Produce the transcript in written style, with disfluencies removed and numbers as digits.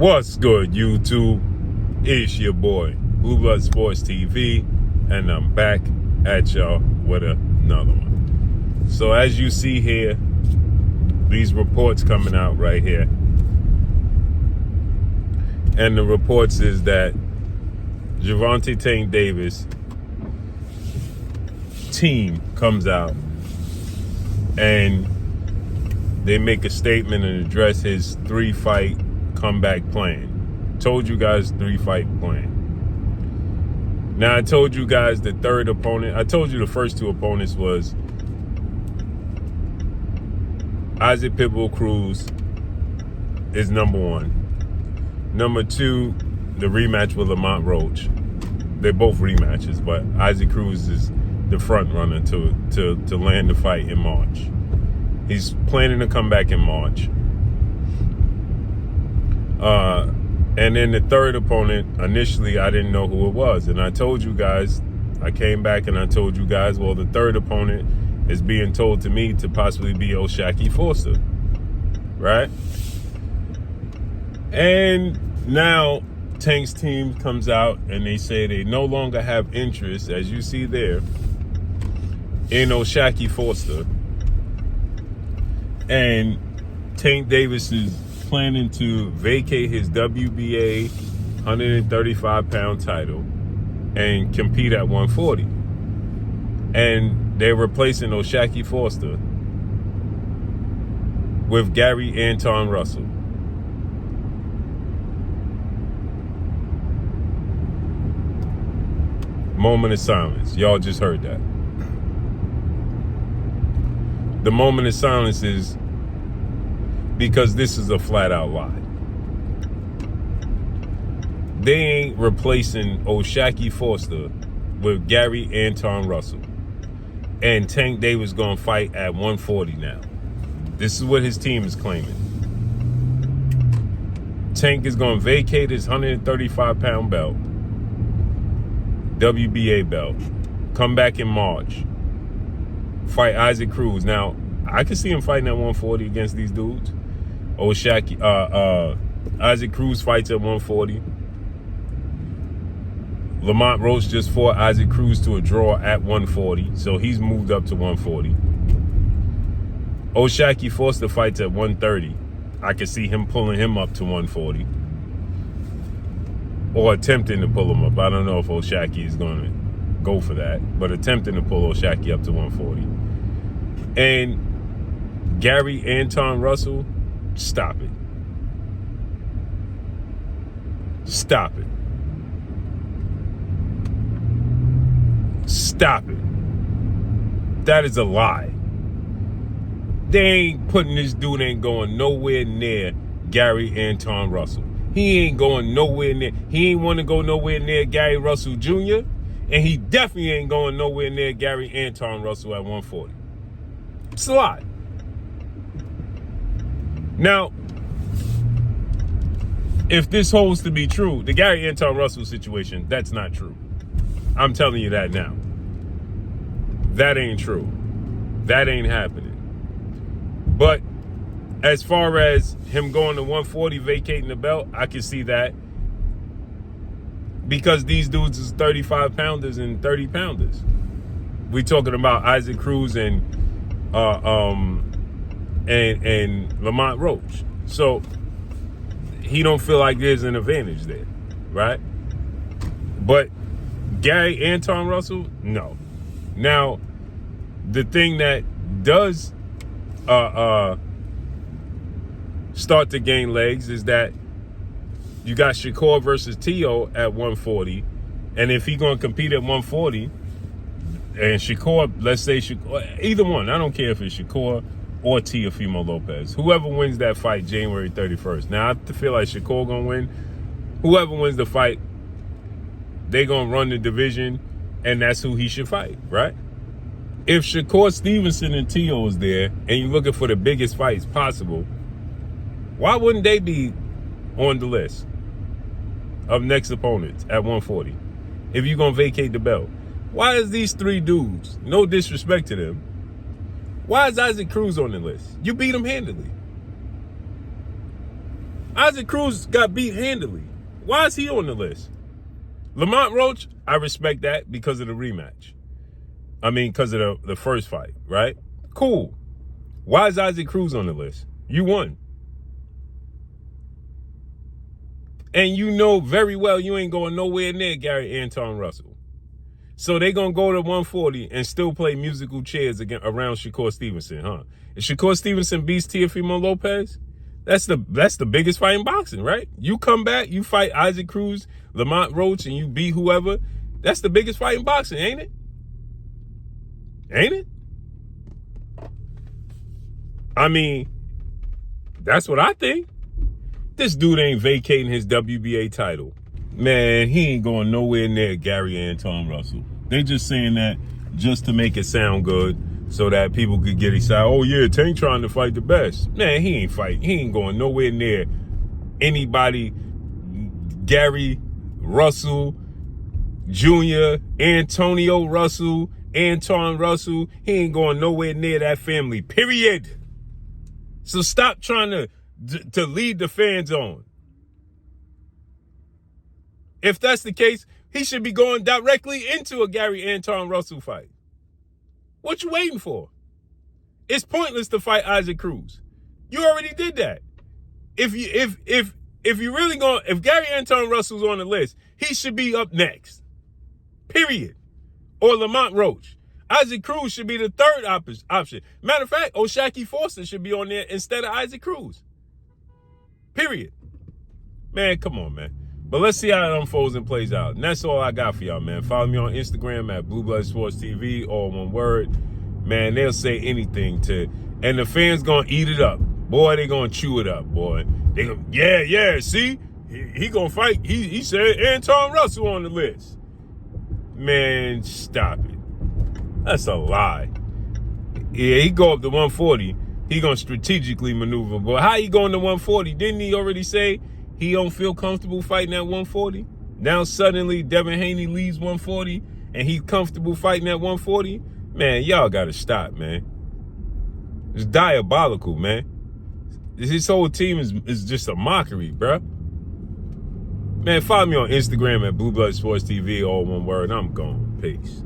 What's good, YouTube? It's your boy, Blue Blood Sports TV, and I'm back at y'all with another one. So as you see here, these reports coming out right here. And the reports is that Gervonta Tank Davis team comes out and they make a statement and address his 3-fight comeback plan. Told you guys 3-fight plan. Now I told you guys the third opponent. I told you the first two opponents was Isaac Pitbull Cruz is number one. Number two, the rematch with Lamont Roach. They're both rematches, but Isaac Cruz is the front runner to land the fight in March. He's planning to come back in March. And then the third opponent, initially I didn't know who it was. And I told you guys, I came back and I told you guys, well, the third opponent is being told to me to possibly be Shakur Stevenson, right? And now Tank's team comes out and they say they no longer have interest, as you see there, in Shakur Stevenson. And Tank Davis is planning to vacate his WBA 135-pound title and compete at 140. And they're replacing Shakur Stevenson with Gary Antuanne Russell. Moment of silence. Y'all just heard that. The moment of silence is because this is a flat-out lie. They ain't replacing Shakur Stevenson with Gary Antuanne Russell. And Tank Davis gonna fight at 140 now. This is what his team is claiming. Tank is gonna vacate his 135-pound belt, WBA belt, come back in March, fight Isaac Cruz. Now, I can see him fighting at 140 against these dudes. Isaac Cruz fights at 140. Lamont Roach just fought Isaac Cruz to a draw at 140, so he's moved up to 140. Shakur Stevenson fights at 130. I can see him pulling him up to 140. Or attempting to pull him up. I don't know if Shakur is going to go for that, but attempting to pull Shakur up to 140. And Gary Antuanne Russell, stop it. Stop it. Stop it. That is a lie. They ain't putting this dude, ain't going nowhere near Gary Antuanne Russell. He ain't going nowhere near. He ain't want to go nowhere near Gary Russell Jr. And he definitely ain't going nowhere near Gary Antuanne Russell at 140. It's a lie. Now, if this holds to be true, the Gary Antuanne Russell situation, that's not true. I'm telling you that now. That ain't true. That ain't happening. But as far as him going to 140, vacating the belt, I can see that. Because these dudes is 35-pounders and 30-pounders. We talking about Isaac Cruz and Lamont Roach. So he don't feel like there's an advantage there, right? But Gary Antuanne Russell, no. Now, the thing that does start to gain legs is that you got Shakur versus Tio at 140. And if he's going to compete at 140, and Shakur, let's say Shakur, either one, I don't care if it's Shakur or Teofimo Lopez. Whoever wins that fight January 31st. Now, I feel like Shakur going to win. Whoever wins the fight, they going to run the division, and that's who he should fight, right? If Shakur Stevenson and Tio is there, and you're looking for the biggest fights possible, why wouldn't they be on the list of next opponents at 140 if you're going to vacate the belt? Why is these three dudes, no disrespect to them, why is Isaac Cruz on the list? You beat him handily. Isaac Cruz got beat handily. Why is he on the list? Lamont Roach, I respect that because of the rematch. I mean, because of the first fight, right? Cool. Why is Isaac Cruz on the list? You won. And you know very well you ain't going nowhere near Gary Antuanne Russell. So they going to go to 140 and still play musical chairs around Shakur Stevenson, huh? If Shakur Stevenson beats Teofimo Lopez, that's the biggest fight in boxing, right? You come back, you fight Isaac Cruz, Lamont Roach, and you beat whoever. That's the biggest fight in boxing, ain't it? Ain't it? I mean, that's what I think. This dude ain't vacating his WBA title. Man, he ain't going nowhere near Gary Antuanne Russell. They just saying that just to make it sound good so that people could get excited. Oh, yeah, Tank trying to fight the best. Man, he ain't fighting. He ain't going nowhere near anybody. Gary Russell Jr., Antonio Russell, Antuanne Russell. He ain't going nowhere near that family, period. So stop trying to lead the fans on. If that's the case, he should be going directly into a Gary Antuanne Russell fight. What you waiting for? It's pointless to fight Isaac Cruz. You already did that. If you really going, if Gary Antuanne Russell's on the list, he should be up next. Period. Or Lamont Roach. Isaac Cruz should be the third option. Matter of fact, O'Shaquie Foster should be on there instead of Isaac Cruz. Period. Man, come on, man. But let's see how it unfolds and plays out. And that's all I got for y'all, man. Follow me on Instagram at Blue Blood Sports TV, all one word. Man, they'll say anything and the fans gonna eat it up. Boy, they gonna chew it up, boy. They gonna, yeah, see? He gonna fight. He said Antuanne Russell on the list. Man, stop it. That's a lie. Yeah, he go up to 140. He gonna strategically maneuver. But how he going to 140? Didn't he already say he don't feel comfortable fighting at 140? Now suddenly Devin Haney leaves 140 and he's comfortable fighting at 140? Man, y'all gotta stop, man. It's diabolical, man. His whole team is just a mockery, bruh. Man, follow me on Instagram at Blue Blood Sports TV, all one word. I'm gone. Peace.